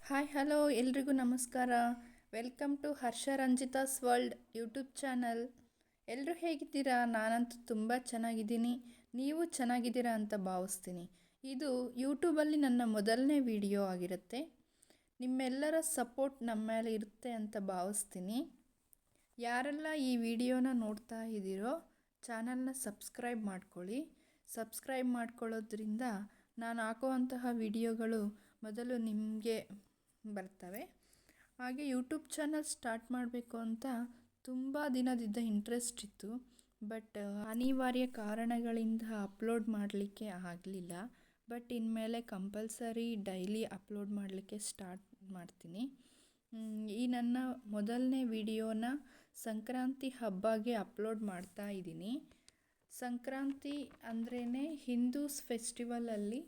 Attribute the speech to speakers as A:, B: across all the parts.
A: Hi hello ಎಲ್ರಿಗೂ ನಮಸ್ಕಾರ. Welcome to Harsha Ranjitha's world YouTube channel. ಎಲ್ಲರೂ ಹೇಗಿದ್ದೀರಾ? ನಾನಂತೂ ತುಂಬ ಚೆನ್ನಾಗಿದ್ದೀನಿ. ನೀವು ಚೆನ್ನಾಗಿದ್ದೀರಾ ಅಂತ ಭಾವಿಸ್ತೀನಿ. ಇದು ಯೂಟ್ಯೂಬಲ್ಲಿ ನನ್ನ ಮೊದಲನೇ ವಿಡಿಯೋ ಆಗಿರುತ್ತೆ. ನಿಮ್ಮೆಲ್ಲರ ಸಪೋರ್ಟ್ ನಮ್ಮ ಮೇಲೆ ಇರುತ್ತೆ ಅಂತ ಭಾವಿಸ್ತೀನಿ. ಯಾರೆಲ್ಲ ಈ ವಿಡಿಯೋನ ನೋಡ್ತಾ ಇದ್ದೀರೋ ಚಾನಲ್ನ ಸಬ್ಸ್ಕ್ರೈಬ್ ಮಾಡ್ಕೊಳ್ಳಿ. ಸಬ್ಸ್ಕ್ರೈಬ್ ಮಾಡ್ಕೊಳ್ಳೋದ್ರಿಂದ ನಾನು ಹಾಕುವಂತಹ ವಿಡಿಯೋಗಳು ಮೊದಲು ನಿಮಗೆ ಬರ್ತವೆ. ಹಾಗೆ ಯೂಟ್ಯೂಬ್ ಚಾನಲ್ ಸ್ಟಾರ್ಟ್ ಮಾಡಬೇಕು ಅಂತ ತುಂಬ ದಿನದಿಂದ ಇಂಟ್ರೆಸ್ಟ್ ಇತ್ತು. ಬಟ್ ಅನಿವಾರ್ಯ ಕಾರಣಗಳಿಂದ ಅಪ್ಲೋಡ್ ಮಾಡಲಿಕ್ಕೆ ಆಗಲಿಲ್ಲ. ಬಟ್ ಇನ್ಮೇಲೆ ಕಂಪಲ್ಸರಿ ಡೈಲಿ ಅಪ್ಲೋಡ್ ಮಾಡಲಿಕ್ಕೆ ಸ್ಟಾರ್ಟ್ ಮಾಡ್ತೀನಿ. ಈ ನನ್ನ ಮೊದಲನೇ ವಿಡಿಯೋನ ಸಂಕ್ರಾಂತಿ ಹಬ್ಬಗೆ ಅಪ್ಲೋಡ್ ಮಾಡ್ತಾ ಇದ್ದೀನಿ. ಸಂಕ್ರಾಂತಿ ಅಂದ್ರೇ ಹಿಂದೂಸ್ ಫೆಸ್ಟಿವಲಲ್ಲಿ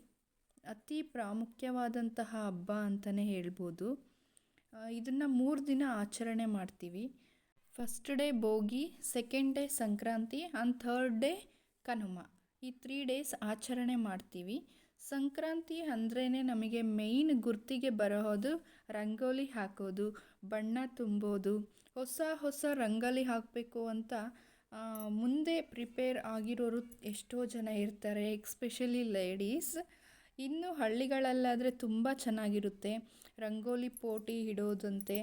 A: ಅತಿ ಪ್ರಾಮುಖ್ಯವಾದಂತಹ ಹಬ್ಬ ಅಂತಲೇ ಹೇಳ್ಬೋದು. ಇದನ್ನು 3 ದಿನ ಆಚರಣೆ ಮಾಡ್ತೀವಿ. First day Bhogi, second day Sankranti and third day Kanuma. ಈ 3 ಡೇಸ್ ಆಚರಣೆ ಮಾಡ್ತೀವಿ. ಸಂಕ್ರಾಂತಿ ಅಂದ್ರೇ ನಮಗೆ ಮೇಯ್ನ್ ಗುರ್ತಿಗೆ ಬರೋದು ರಂಗೋಲಿ ಹಾಕೋದು, ಬಣ್ಣ ತುಂಬೋದು. ಹೊಸ ರಂಗೋಲಿ ಹಾಕಬೇಕು ಅಂತ ಮುಂದೆ ಪ್ರಿಪೇರ್ ಆಗಿರೋರು ಎಷ್ಟೋ ಜನ ಇರ್ತಾರೆ, ಎಸ್ಪೆಷಲಿ ಲೇಡೀಸ್. ಇನ್ನು ಹಳ್ಳಿಗಳಲ್ಲಾದರೆ ತುಂಬ ಚೆನ್ನಾಗಿರುತ್ತೆ. ರಂಗೋಲಿ ಪೋಟಿ ಇಡೋದಂತೆ,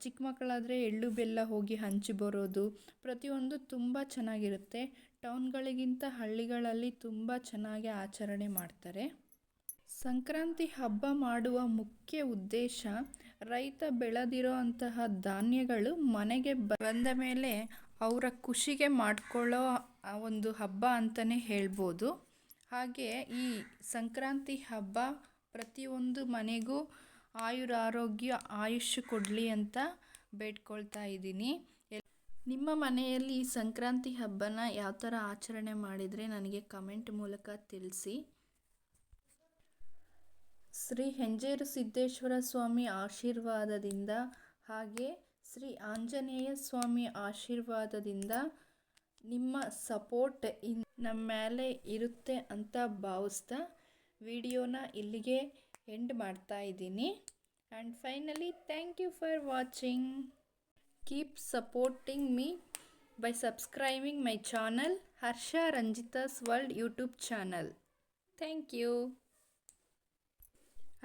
A: ಚಿಕ್ಕ ಮಕ್ಕಳಾದರೆ ಎಳ್ಳು ಬೆಲ್ಲ ಹೋಗಿ ಹಂಚಿ ಬರೋದು, ಪ್ರತಿಯೊಂದು ತುಂಬ ಚೆನ್ನಾಗಿರುತ್ತೆ. ಟೌನ್ಗಳಿಗಿಂತ ಹಳ್ಳಿಗಳಲ್ಲಿ ತುಂಬ ಚೆನ್ನಾಗಿ ಆಚರಣೆ ಮಾಡ್ತಾರೆ. ಸಂಕ್ರಾಂತಿ ಹಬ್ಬ ಮಾಡುವ ಮುಖ್ಯ ಉದ್ದೇಶ ರೈತ ಬೆಳೆದಿರೋ ಅಂತಹ ಧಾನ್ಯಗಳು ಮನೆಗೆ ಬಂದ ಮೇಲೆ ಅವರ ಖುಷಿಗೆ ಮಾಡಿಕೊಳ್ಳೋ ಒಂದು ಹಬ್ಬ ಅಂತಲೇ ಹೇಳ್ಬೋದು. ಹಾಗೆ ಈ ಸಂಕ್ರಾಂತಿ ಹಬ್ಬ ಪ್ರತಿಯೊಂದು ಮನೆಗೂ ಆಯುರಾರೋಗ್ಯ ಆಯುಷ್ಯ ಕೊಡಲಿ ಅಂತ ಬೇಡ್ಕೊಳ್ತಾ ಇದ್ದೀನಿ. ನಿಮ್ಮ ಮನೆಯಲ್ಲಿ ಸಂಕ್ರಾಂತಿ ಹಬ್ಬನ ಯಾವ ಥರ ಆಚರಣೆ ಮಾಡಿದರೆ ನನಗೆ ಕಮೆಂಟ್ ಮೂಲಕ ತಿಳಿಸಿ. ಶ್ರೀ ಹೆಂಜೇರು ಸಿದ್ದೇಶ್ವರ ಸ್ವಾಮಿ ಆಶೀರ್ವಾದದಿಂದ ಹಾಗೆ ಶ್ರೀ ಆಂಜನೇಯ ಸ್ವಾಮಿ ಆಶೀರ್ವಾದದಿಂದ ನಿಮ್ಮ ಸಪೋರ್ಟ್ ನಮ್ಮ ಮೇಲೆ ಇರುತ್ತೆ ಅಂತ ಭಾವಿಸ್ತಾ ವಿಡಿಯೋನ ಇಲ್ಲಿಗೆ ಎಂಡ್ ಮಾಡ್ತಾ ಇದ್ದೀನಿ. And finally thank you for watching. Keep supporting me by subscribing my channel Harsha Ranjitha's world YouTube channel. Thank you.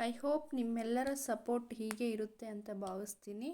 A: I hope ನಿಮ್ಮೆಲ್ಲರ ಸಪೋರ್ಟ್ ಹೀಗೆ ಇರುತ್ತೆ ಅಂತ ಭಾವಿಸ್ತೀನಿ.